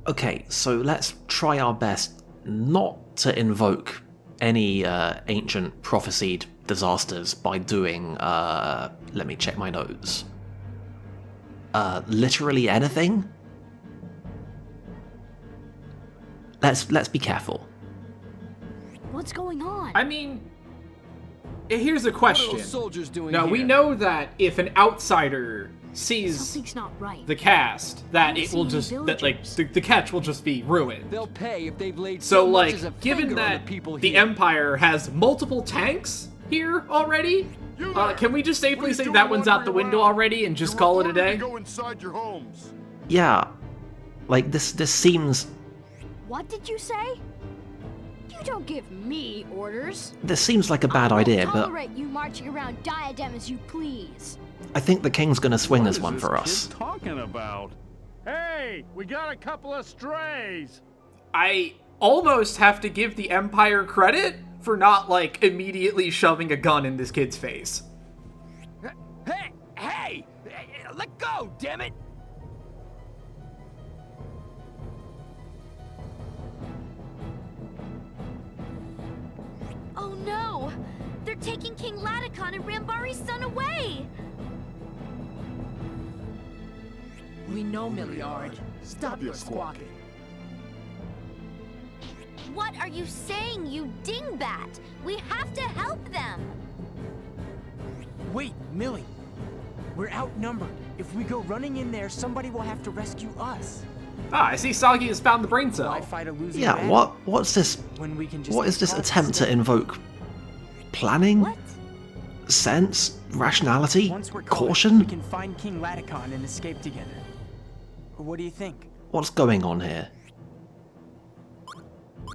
Okay, so let's try our best not to invoke any ancient prophesied disasters by doing, let me check my notes. Literally anything? Let's be careful. What's going on? I mean, here's a question. What are those soldiers doing Now, here? we know that if an outsider sees Something's not right. the cast, that We're it will seeing just, that, like, villagers. the catch will just be ruined. They'll pay if they've laid So, so much as a like, given finger on that the people the here. Empire has multiple tanks here already, can we just safely say that one's out the window already and just call it a day? Go inside your homes. Yeah, like this seems What did you say? You don't give me orders. like a bad idea, I but won't tolerate you marching around diadem as you please. I think the king's gonna swing What this is one for kid us. talking about? Hey, we got a couple of strays. I almost have to give the Empire credit for not, like, immediately shoving a gun in this kid's face. Hey! Let go, damn it! Oh no! They're taking King Ladekahn and Rambari's son away! We know, Milliard. Stop your squawking. What are you saying, you dingbat? We have to help them! Wait, Millie. We're outnumbered. If we go running in there, somebody will have to rescue us. Ah, I see Sagi has found the brain cell. Why fight a losing Yeah, battle what's this? when we can just What is this take part attempt to instead? invoke planning, What? sense, rationality, Once we're caught, we caution? can find King Ladekahn and escape together. What do you think? What's going on here?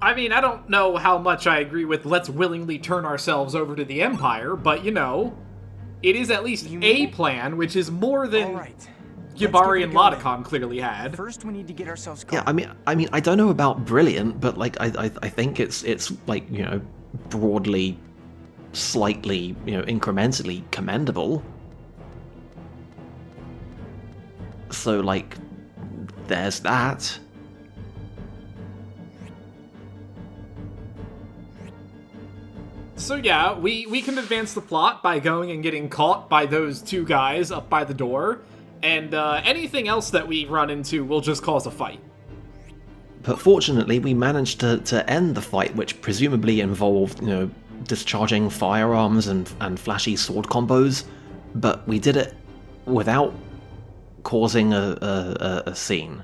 I mean, I don't know how much I agree with let's willingly turn ourselves over to the Empire, but, you know, it is at least You a mean- plan, which is more All than right. Gibari Let's and give it a go Ladekahn clearly had. First, we need to get ourselves caught. Yeah, I mean, I don't know about brilliant, but like, I think it's like, you know, broadly, slightly, you know, incrementally commendable. So, like, there's that. So yeah, we can advance the plot by going and getting caught by those two guys up by the door, and anything else that we run into will just cause a fight. But fortunately, we managed to end the fight, which presumably involved, you know, discharging firearms and flashy sword combos, but we did it without causing a scene.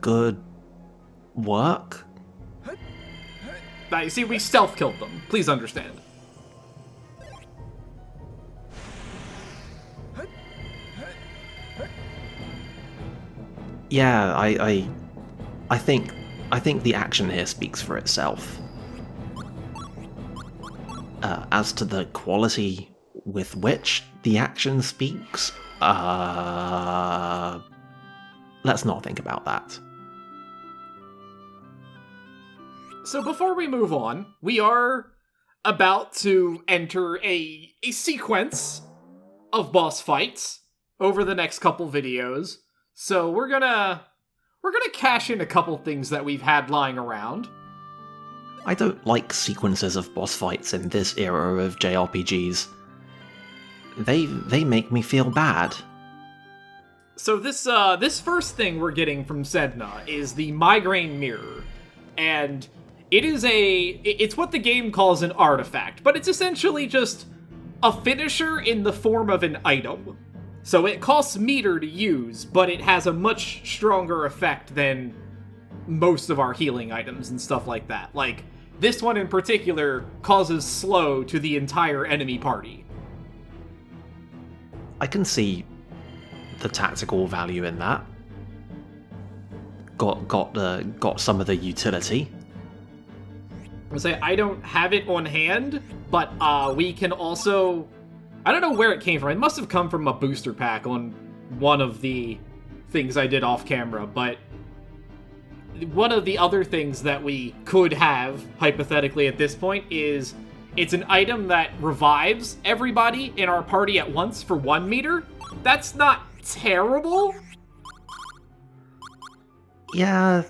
Good work? Now, you see, we stealth killed them. Please understand. Yeah, I think the action here speaks for itself. As to the quality with which the action speaks, let's not think about that. So before we move on, we are about to enter a sequence of boss fights over the next couple videos. So we're gonna cash in a couple things that we've had lying around. I don't like sequences of boss fights in this era of JRPGs. They make me feel bad. So this first thing we're getting from Sedna is the Migraine Mirror, and it's what the game calls an artifact, but it's essentially just a finisher in the form of an item. So it costs meter to use, but it has a much stronger effect than most of our healing items and stuff like that. Like, this one in particular causes slow to the entire enemy party. I can see the tactical value in that. Got some of the utility. I say I don't have it on hand, but we can also... I don't know where it came from. It must have come from a booster pack on one of the things I did off camera, but one of the other things that we could have, hypothetically at this point, is it's an item that revives everybody in our party at once for 1 meter. That's not terrible. Yeah,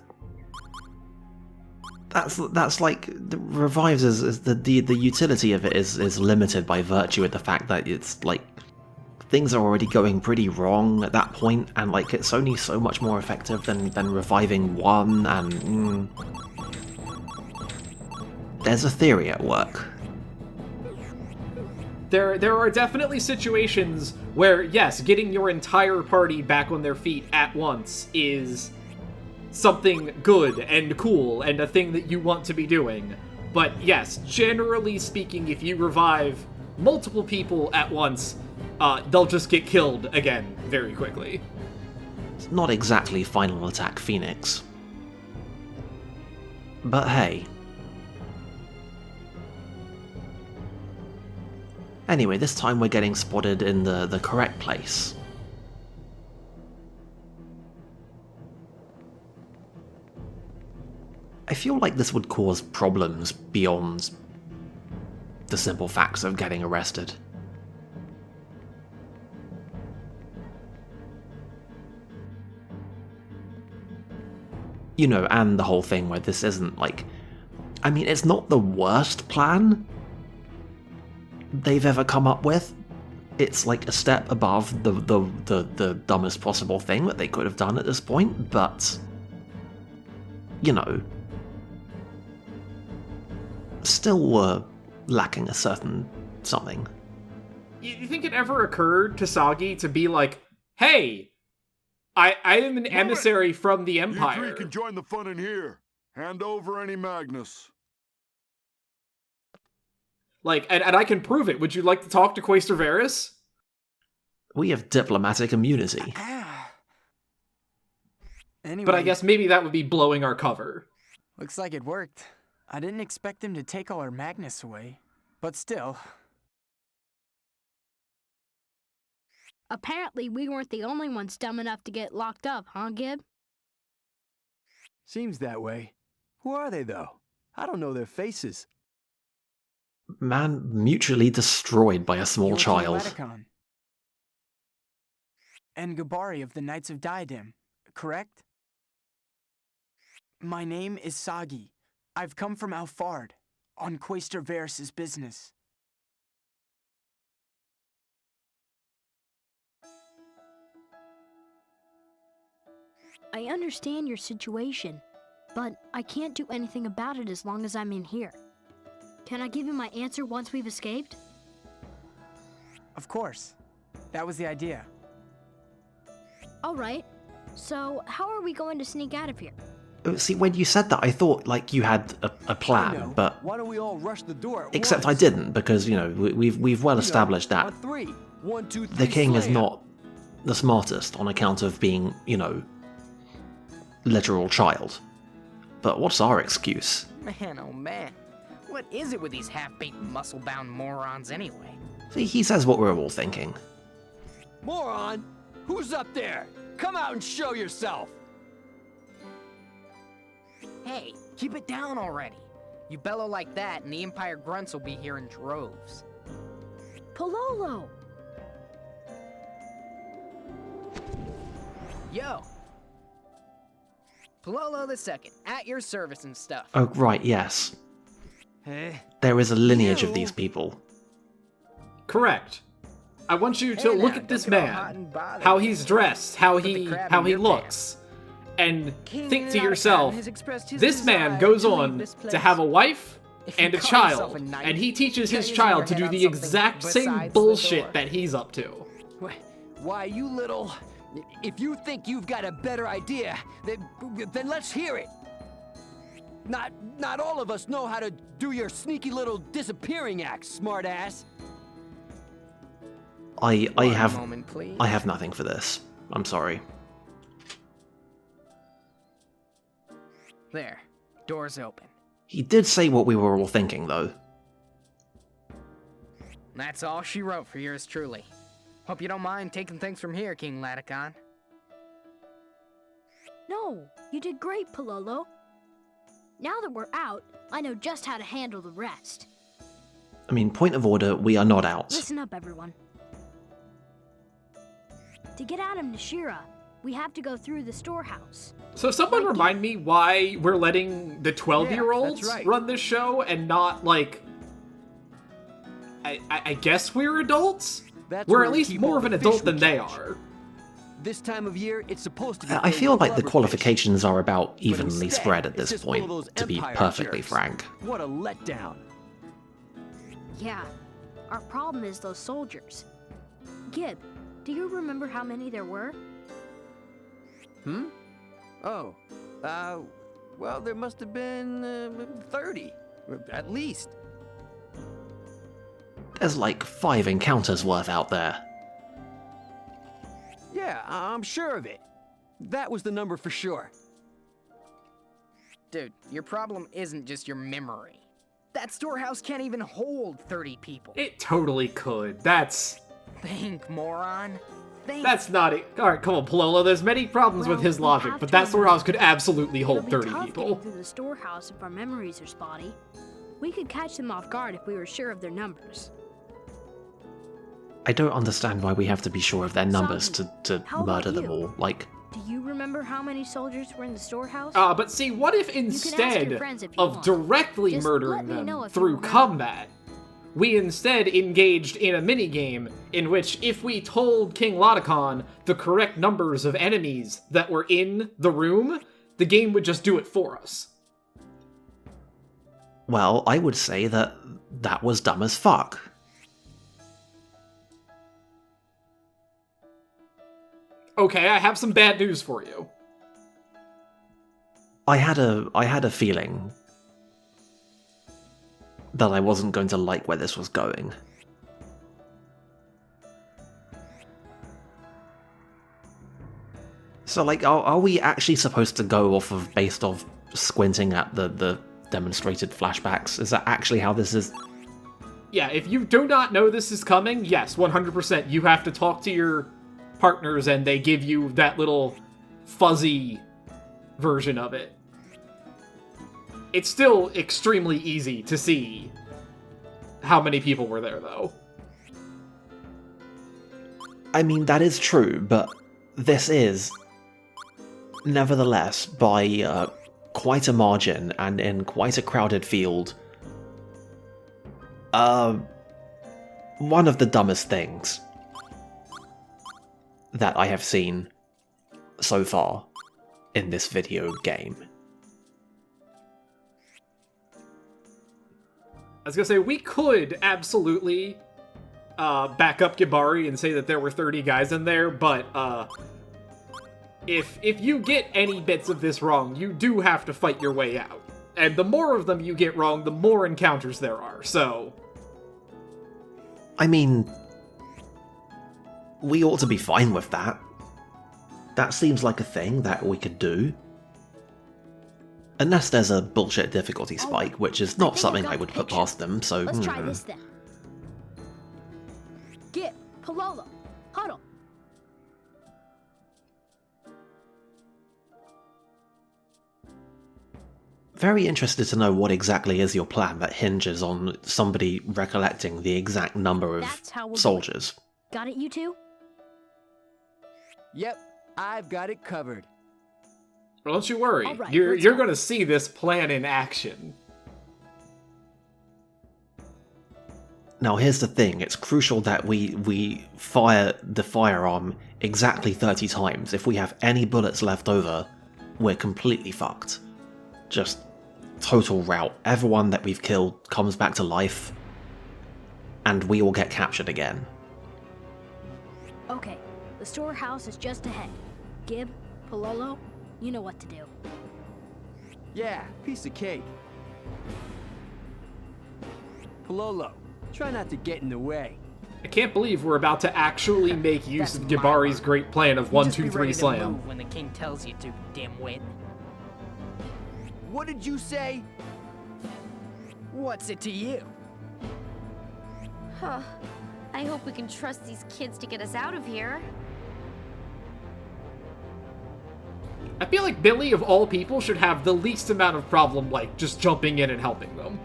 that's like the revives is the utility of it is limited by virtue of the fact that it's like things are already going pretty wrong at that point, and like it's only so much more effective than reviving one, and there's a theory at work. There are definitely situations where, yes, getting your entire party back on their feet at once is something good and cool and a thing that you want to be doing. But yes, generally speaking, if you revive multiple people at once, they'll just get killed again very quickly. It's not exactly Final Attack Phoenix. But hey. Anyway, this time we're getting spotted in the correct place. I feel like this would cause problems beyond the simple facts of getting arrested. You know, and the whole thing where this isn't like... I mean, it's not the worst plan they've ever come up with. It's like a step above the dumbest possible thing that they could have done at this point, but... you know... still lacking a certain something. You think it ever occurred to Sagi to be like, hey, I am an emissary from the Empire. You three can join the fun in here. Hand over any Magnus. Like, and I can prove it. Would you like to talk to Quaestor Varys? We have diplomatic immunity. Anyway, But I guess maybe that would be blowing our cover. looks like it worked. I didn't expect them to take all our Magnus away, but still. Apparently, we weren't the only ones dumb enough to get locked up, huh, Gib? Seems that way. Who are they, though? I don't know their faces. Man mutually destroyed by a small You're King child. Ladekahn. And Gabari of the Knights of Diadem, correct? My name is Sagi. I've come from Alfard, on Quaestor Varys' business. I understand your situation, but I can't do anything about it as long as I'm in here. Can I give you my answer once we've escaped? Of course. That was the idea. All right. So, how are we going to sneak out of here? See, when you said that, I thought like you had a I plan, know. but Why don't we all rush the door at except I once? didn't, because you know we've well established that On three. 1, 2, 3, the king is slam. not the smartest on account of being, you know, literal child. But what's our excuse? Man, oh man. What is it with these half-baked, muscle-bound morons anyway? See, he says what we're all thinking. Moron! Who's up there? Come out and show yourself! Hey, keep it down already. You bellow like that and the Empire grunts will be here in droves. Pololo! Yo! Pololo II, at your service and stuff. Oh, right, yes. Eh? There is a lineage of Ew. these people. Correct. I want you to Hey look now, at this don't get all hot man, and bothered. how he's dressed, how Put the he crab how in he your looks, and King think to Ladekahn yourself, has expressed his this man desire goes to leave on this to place. have a wife If you and a call child, yourself a knight, and he teaches his you're child to using do your the head on exact something same besides the door. bullshit that he's up to. Why, you little... If you think you've got a better idea, then let's hear it. Not all of us know how to do your sneaky little disappearing act, smartass. I One have moment, please. I have nothing for this. I'm sorry. There. Door's open. He did say what we were all thinking, though. That's all she wrote for yours truly. Hope you don't mind taking things from here, King Ladekahn. No, you did great, Pololo. Now that we're out, I know just how to handle the rest. I mean, point of order, we are not out. Listen up, everyone. To get out of Nashira, we have to go through the storehouse. So someone remind me why we're letting the 12-year-olds that's right. run this show and not, like... I guess we're adults? That's We're where at we least keep more all of an the adult fish we than they catch. are. This time of year, it's supposed to be. I filled feel with like the blubberfish. qualifications are about evenly instead, spread at it's this just full of point, those to be Empire perfectly jerks. frank. What a letdown. Yeah, our problem is those soldiers. Gib, do you remember how many there were? Oh, well, there must have been 30, at least. There's like 5 encounters worth out there. Yeah, I'm sure of it. That was the number for sure. Dude, your problem isn't just your memory. That storehouse can't even hold 30 people. It totally could. That's Moron. Think. That's not it. Alright, come on, Palolo. There's many problems with Well, his we logic, have but to that remember storehouse could absolutely It'll hold be 30 tough people. getting through the storehouse if our memories are spotty. We could catch them off guard if we were sure of their numbers. I don't understand why we have to be sure of their numbers to how about murder them you? all. Like, Do you remember how many soldiers were in the storehouse? But see, what if ask your instead friends if you of want. directly Just murdering let me know them if you through remember. combat, we instead engaged in a minigame in which if we told King Ladekahn the correct numbers of enemies that were in the room, the game would just do it for us. well, I would say that that was dumb as fuck. Okay, I have some bad news for you. I had a feeling that I wasn't going to like where this was going. So, like, are we actually supposed to go based off squinting at the demonstrated flashbacks? Is that actually how this is? Yeah, if you do not know this is coming, yes, 100%, you have to talk to your partners and they give you that little fuzzy version of it. It's still extremely easy to see how many people were there, though. I mean, that is true, but this is, nevertheless, by quite a margin and in quite a crowded field, one of the dumbest things that I have seen so far in this video game. I was gonna say, we could absolutely back up Gibari and say that there were 30 guys in there, but if you get any bits of this wrong, you do have to fight your way out. And the more of them you get wrong, the more encounters there are, so... I mean, we ought to be fine with that. That seems like a thing that we could do. Unless there's a bullshit difficulty spike, which is not think I something got I the would put picture. past them, so... Let's try this then. Gib, Palolo, huddle. Very interested to know what exactly is your plan that hinges on somebody recollecting the exact number of That's how we'll do it. soldiers. Got it, you two? Yep, I've got it covered. Well, don't you worry, All right, you're let's go. gonna see this plan in action. Now here's the thing, it's crucial that we fire the firearm exactly 30 times. If we have any bullets left over, we're completely fucked. Just total rout. Everyone that we've killed comes back to life, and we all get captured again. Okay, the storehouse is just ahead. Gib, Palolo, you know what to do. Yeah, piece of cake. Palolo, try not to get in the way. I can't believe we're about to actually make use That's of my Gibari's mark. great plan of You 1, just 2, be 3 ready to slam. move when the king tells you to, dimwit. What did you say? What's it to you? Huh. I hope we can trust these kids to get us out of here. I feel like Billy, of all people, should have the least amount of problem, like, just jumping in and helping them.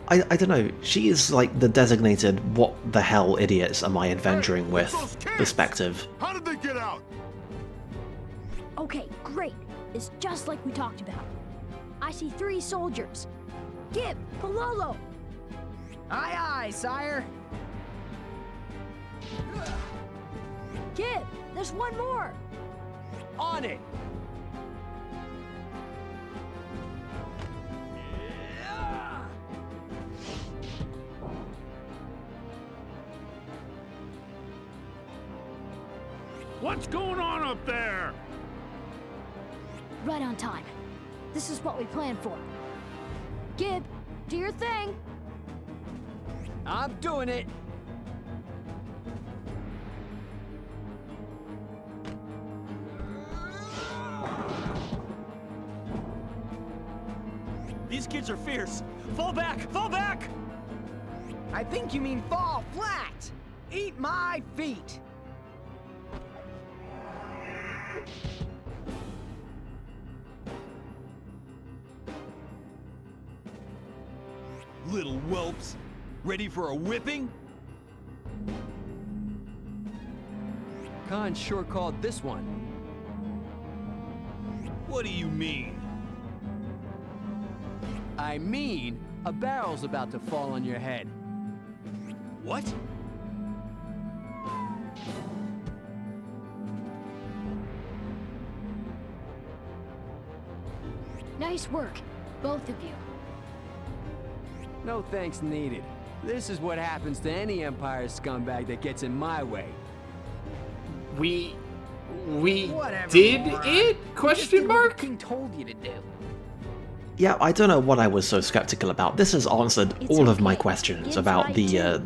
I don't know, she is like the designated what the hell idiots am I adventuring with perspective. How did they get out? Okay, great. It's just like we talked about. I see 3 soldiers. Gib, Pololo! Aye, aye, sire. Gib, there's one more! On it! What's going on up there? Right on time. This is what we planned for. Gib, do your thing! I'm doing it! These kids are fierce. Fall back! Fall back! I think you mean fall flat. Eat my feet. Little whelps. Ready for a whipping? Khan sure called this one. What do you mean? I mean, a barrel's about to fall on your head. What? Nice work, both of you. No thanks needed. This is what happens to any Empire scumbag that gets in my way. We Whatever, did moron. it? You Question just did what mark? the king told you to do. Yeah, I don't know what I was so skeptical about. This has answered It's all of my okay. questions Gibbs about right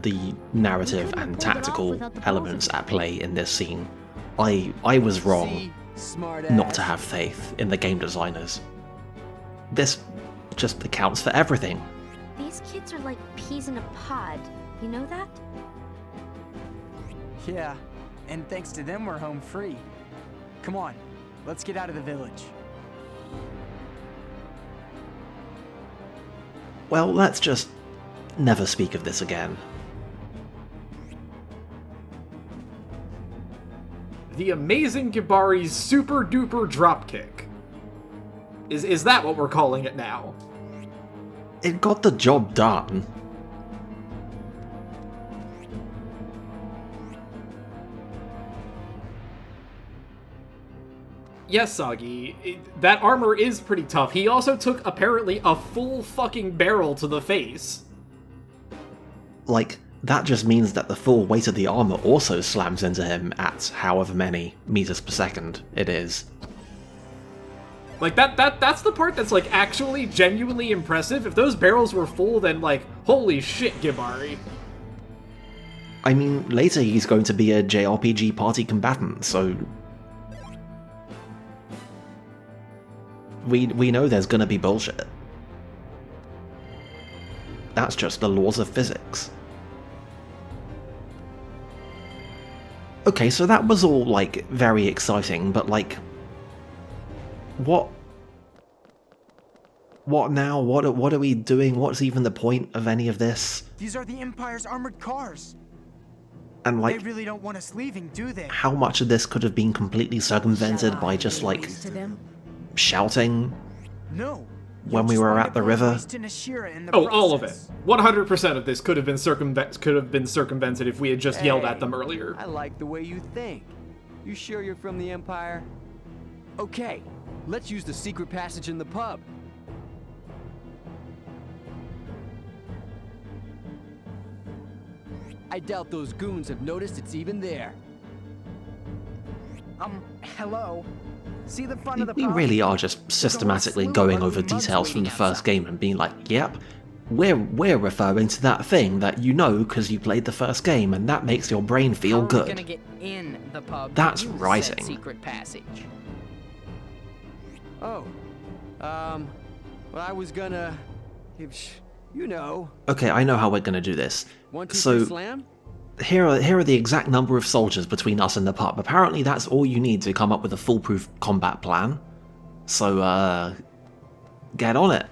the narrative couldn't have and pulled it off tactical without the both elements of you. at play in this scene. I was wrong See? Smart not ass. to have faith in the game designers. This just accounts for everything. These kids are like peas in a pod. You know that? Yeah, and thanks to them, we're home free. Come on, let's get out of the village. Well, let's just never speak of this again. The amazing Gibari's super duper dropkick. Is that what we're calling it now? It got the job done. Yes, Sagi, that armor is pretty tough. He also took, apparently, a full fucking barrel to the face. Like, that just means that the full weight of the armor also slams into him at however many meters per second it is. Like, that's the part that's, like, actually genuinely impressive. If those barrels were full, then, like, holy shit, Gibari. I mean, later he's going to be a JRPG party combatant, so... We know there's gonna be bullshit. That's just the laws of physics. Okay, so that was all, like, very exciting, but, like... What now? What are we doing? What's even the point of any of this? These are the Empire's armored cars. And, They like, really don't want us leaving, do they? how much of this could have been completely circumvented by just, like, To them? shouting No. when You'll we just were wind at up the going river? waste to Nashira in the Oh, all of it. process. 100% of this could have been circumvented if we had just yelled at them earlier. I like the way you think. You sure you're from the Empire? Okay, let's use the secret passage in the pub. I doubt those goons have noticed it's even there. Hello? See the front of the We pub? really are just systematically slew of going ugly over mugs details from the waiting first outside. game and being like, yep, we're referring to that thing that you know because you played the first game and that makes your brain feel How are we good. gonna get in the pub? That's to use said writing. secret passage. Oh, well, I was gonna, you know, Okay, I know how we're gonna do this. 1, 2, 3, So slam. here are the exact number of soldiers between us and the pub. Apparently that's all you need to come up with a foolproof combat plan. So get on it.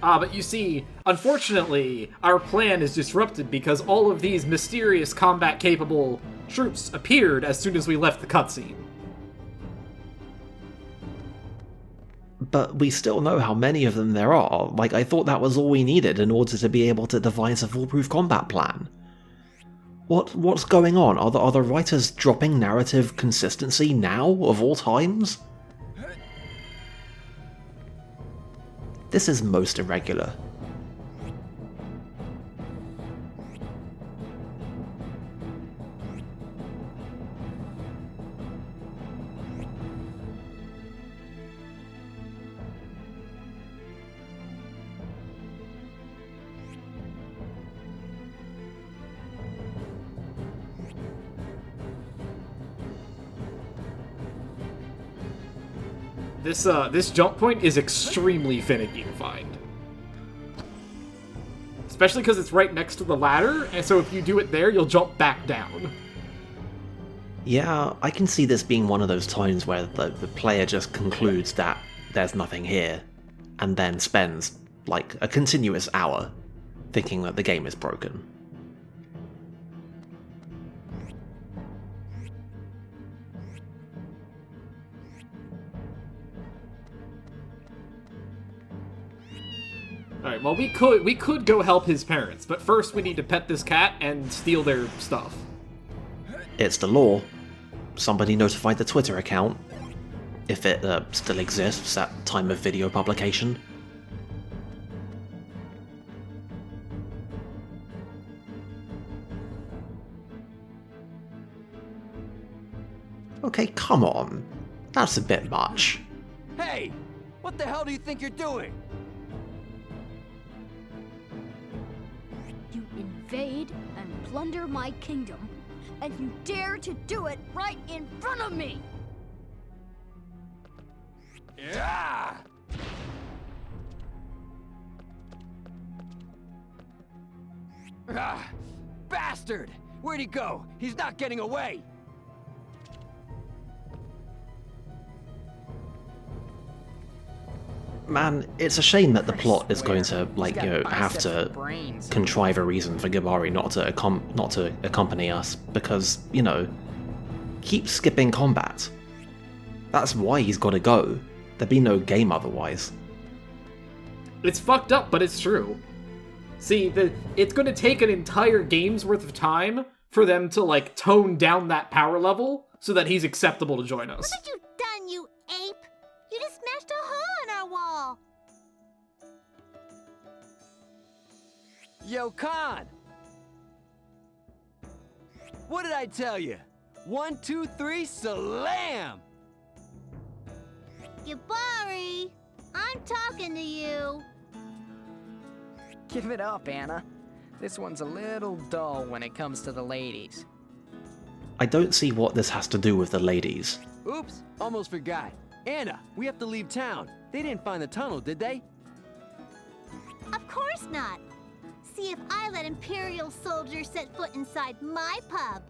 But you see, unfortunately, our plan is disrupted because all of these mysterious combat-capable troops appeared as soon as we left the cutscene. But we still know how many of them there are. Like, I thought that was all we needed in order to be able to devise a foolproof combat plan. What's going on? Are the writers dropping narrative consistency now, of all times? This is most irregular. This jump point is extremely finicky to find. Especially because it's right next to the ladder, and so if you do it there, you'll jump back down. Yeah, I can see this being one of those times where the player just concludes that there's nothing here, and then spends, like, a continuous hour thinking that the game is broken. Alright, well we could go help his parents, but first we need to pet this cat and steal their stuff. It's the law. Somebody notified the Twitter account, if it still exists at time of video publication. Okay, come on. That's a bit much. Hey! What the hell do you think you're doing? You invade and plunder my kingdom, and you dare to do it right in front of me! Yeah! Ah, bastard! Where'd he go? He's not getting away! Man, it's a shame that the plot is going to, like, you know, have to contrive a reason for Gibari not to accompany us, because, you know, keep skipping combat. That's why he's got to go. There'd be no game otherwise. It's fucked up, but it's true. See, it's going to take an entire game's worth of time for them to, like, tone down that power level so that he's acceptable to join us. What have you done, you ape? You just smashed a hole in our wall. Yo, Khan! What did I tell you? 1, 2, 3, slam! Gibari, I'm talking to you. Give it up, Anna. This one's a little dull when it comes to the ladies. I don't see what this has to do with the ladies. Oops, almost forgot. Anna, we have to leave town. They didn't find the tunnel, did they? Of course not. See if I let Imperial soldiers set foot inside my pub.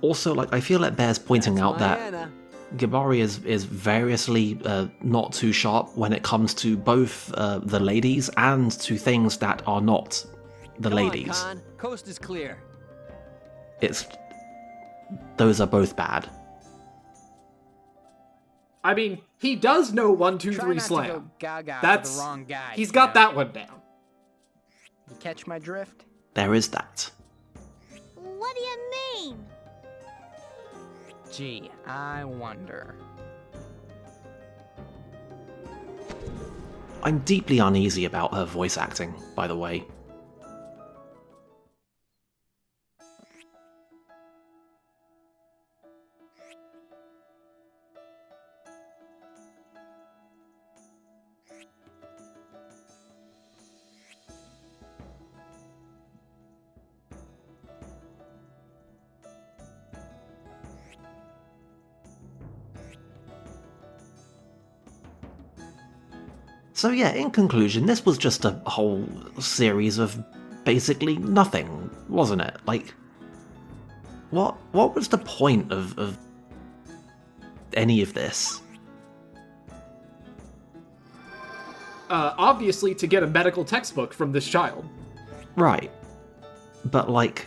Also, like, I feel it bears pointing That's out my that Anna. Gibari is variously not too sharp when it comes to both the ladies and to things that are not the Come ladies. on, Khan. Coast is clear. Those are both bad. I mean, he does know 1, 2, Try 3 not to slam. go gaga That's for the wrong guy. he's you got know? that one down. You catch my drift? There is that. What do you mean? Gee, I wonder. I'm deeply uneasy about her voice acting, by the way. So yeah, in conclusion, this was just a whole series of basically nothing, wasn't it? Like, what was the point of any of this? obviously to get a medical textbook from this child. Right. But, like,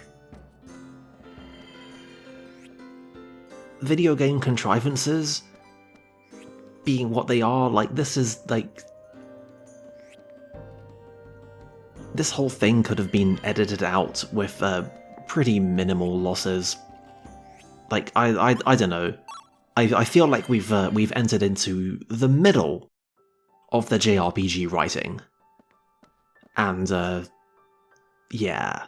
video game contrivances being what they are, like, this is, like, this whole thing could have been edited out with pretty minimal losses. Like, I don't know. I feel like we've entered into the middle of the JRPG writing. And, yeah.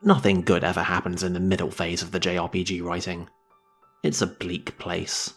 Nothing good ever happens in the middle phase of the JRPG writing. It's a bleak place.